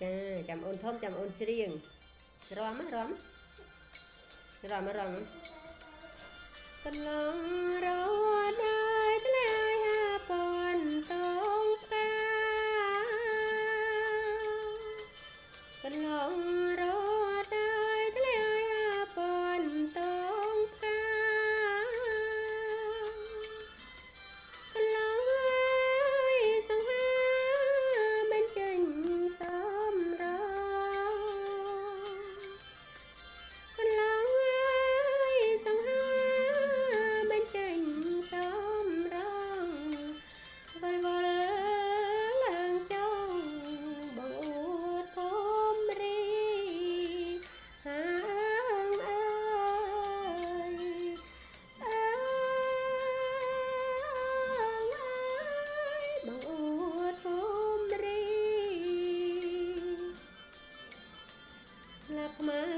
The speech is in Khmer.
ចាចាំអូនធំចាំអូនច្រៀងរំរំរំរំកន្លងរត់ហើយធ្លាយហាពន់តងកាកន្លងរត់ហើយធ្លាយហាពន់តងកាកន្លងហើយសង្ហាបញ្ចេញសំរងកន្លងហើយសង្ហាបញ្ចេញសំរងវល់វល់ឡើងចង់បងអួតភូមិរីហាងអើយអើយបងអួតភូមិរីស្លាប់ខ្មែរ